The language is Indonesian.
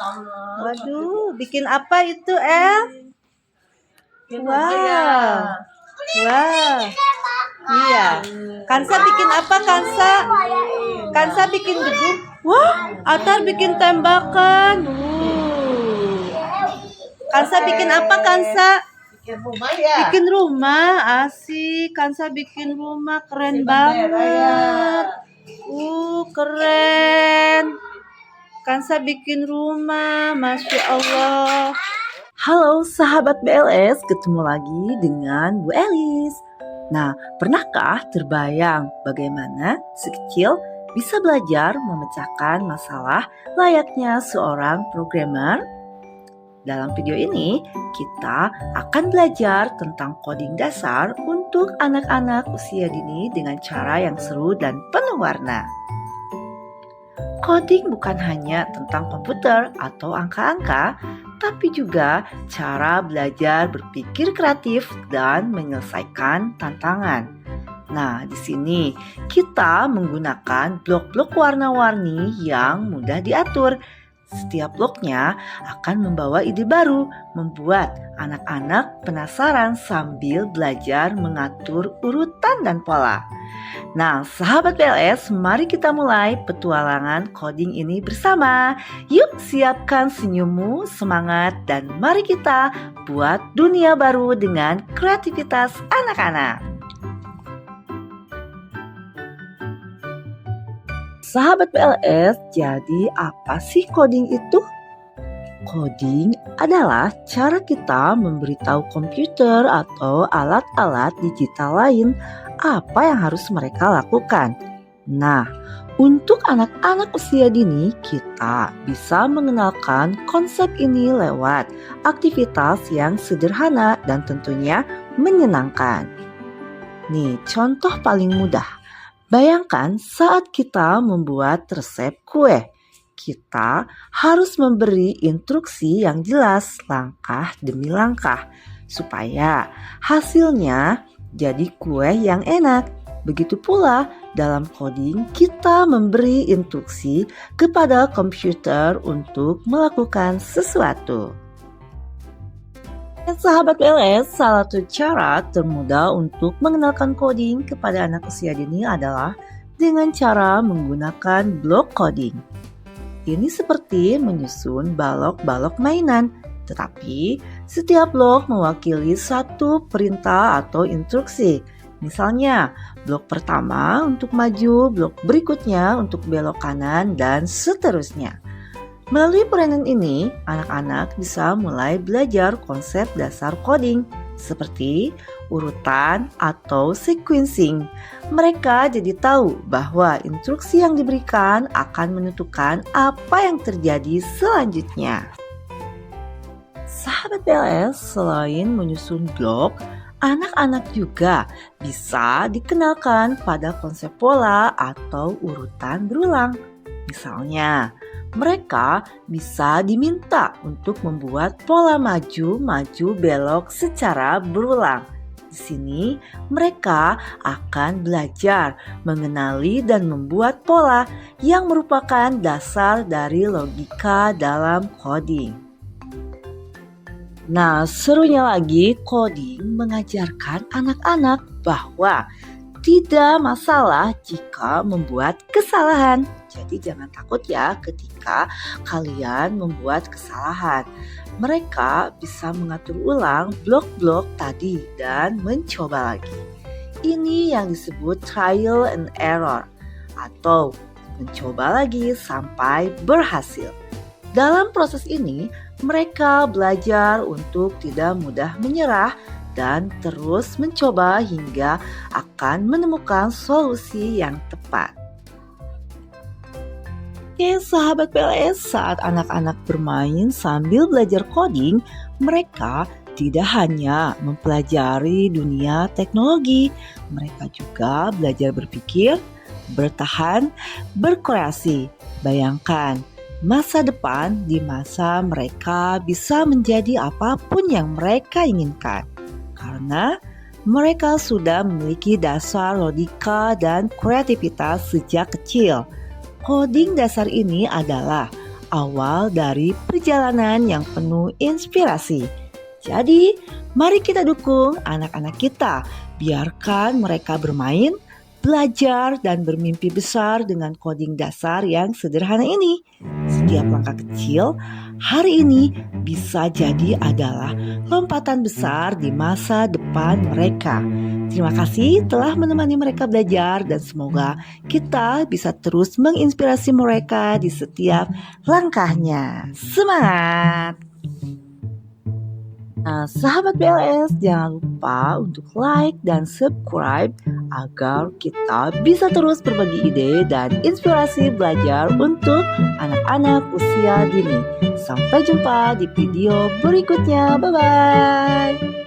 Waduh, bikin apa itu, El? Wah, wah, iya. Kansa bikin apa, Kansa? Kansa bikin gedung. Wah, Atar bikin tembakan. Kansa bikin apa, Kansa? Bikin rumah, asik. Kansa bikin rumah, keren banget. Keren. Kansa bikin rumah, Masya Allah. Halo sahabat BLS, ketemu lagi dengan Bu Elis. Nah, pernahkah terbayang bagaimana si kecil bisa belajar memecahkan masalah layaknya seorang programmer? Dalam video ini, kita akan belajar tentang coding dasar untuk anak-anak usia dini dengan cara yang seru dan penuh warna. Coding bukan hanya tentang komputer atau angka-angka, tapi juga cara belajar berpikir kreatif dan menyelesaikan tantangan. Nah, di sini kita menggunakan blok-blok warna-warni yang mudah diatur. Setiap bloknya akan membawa ide baru, membuat anak-anak penasaran sambil belajar mengatur urutan dan pola. Nah, sahabat BLS, mari kita mulai petualangan coding ini bersama. Yuk, siapkan senyummu, semangat, dan mari kita buat dunia baru dengan kreativitas anak-anak. Sahabat BLS, jadi apa sih coding itu? Coding adalah cara kita memberitahu komputer atau alat-alat digital lain apa yang harus mereka lakukan. Nah, untuk anak-anak usia dini, kita bisa mengenalkan konsep ini lewat aktivitas yang sederhana dan tentunya menyenangkan. Nih, contoh paling mudah. Bayangkan saat kita membuat resep kue. Kita harus memberi instruksi yang jelas langkah demi langkah supaya hasilnya jadi kue yang enak. Begitu pula dalam coding kita memberi instruksi kepada komputer untuk melakukan sesuatu. Sahabat BLS, salah satu cara termudah untuk mengenalkan coding kepada anak usia dini adalah dengan cara menggunakan blok coding. Ini seperti menyusun balok-balok mainan, tetapi setiap blok mewakili satu perintah atau instruksi. Misalnya, blok pertama untuk maju, blok berikutnya untuk belok kanan, dan seterusnya. Melalui permainan ini, anak-anak bisa mulai belajar konsep dasar coding seperti urutan atau sequencing. Mereka jadi tahu bahwa instruksi yang diberikan akan menentukan apa yang terjadi selanjutnya. Sahabat BLS, selain menyusun blok, anak-anak juga bisa dikenalkan pada konsep pola atau urutan berulang. Misalnya, mereka bisa diminta untuk membuat pola maju-maju belok secara berulang. Di sini, mereka akan belajar mengenali dan membuat pola yang merupakan dasar dari logika dalam coding. Nah, serunya lagi, coding mengajarkan anak-anak bahwa tidak masalah jika membuat kesalahan. Jadi jangan takut ya ketika kalian membuat kesalahan. Mereka bisa mengatur ulang blok-blok tadi dan mencoba lagi. Ini yang disebut trial and error atau mencoba lagi sampai berhasil. Dalam proses ini, mereka belajar untuk tidak mudah menyerah dan terus mencoba hingga akan menemukan solusi yang tepat. Oke, sahabat PLS, saat anak-anak bermain sambil belajar coding, mereka tidak hanya mempelajari dunia teknologi, mereka juga belajar berpikir, bertahan, berkreasi. Bayangkan, masa depan di masa mereka bisa menjadi apapun yang mereka inginkan. Karena mereka sudah memiliki dasar logika dan kreativitas sejak kecil. Coding dasar ini adalah awal dari perjalanan yang penuh inspirasi. Jadi, mari kita dukung anak-anak kita. Biarkan mereka bermain, belajar, dan bermimpi besar dengan coding dasar yang sederhana ini. Setiap langkah kecil hari ini bisa jadi adalah lompatan besar di masa depan mereka. Terima kasih telah menemani mereka belajar dan semoga kita bisa terus menginspirasi mereka di setiap langkahnya. Semangat! Nah, sahabat BLS, jangan lupa untuk like dan subscribe agar kita bisa terus berbagi ide dan inspirasi belajar untuk anak-anak usia dini. Sampai jumpa di video berikutnya. Bye-bye.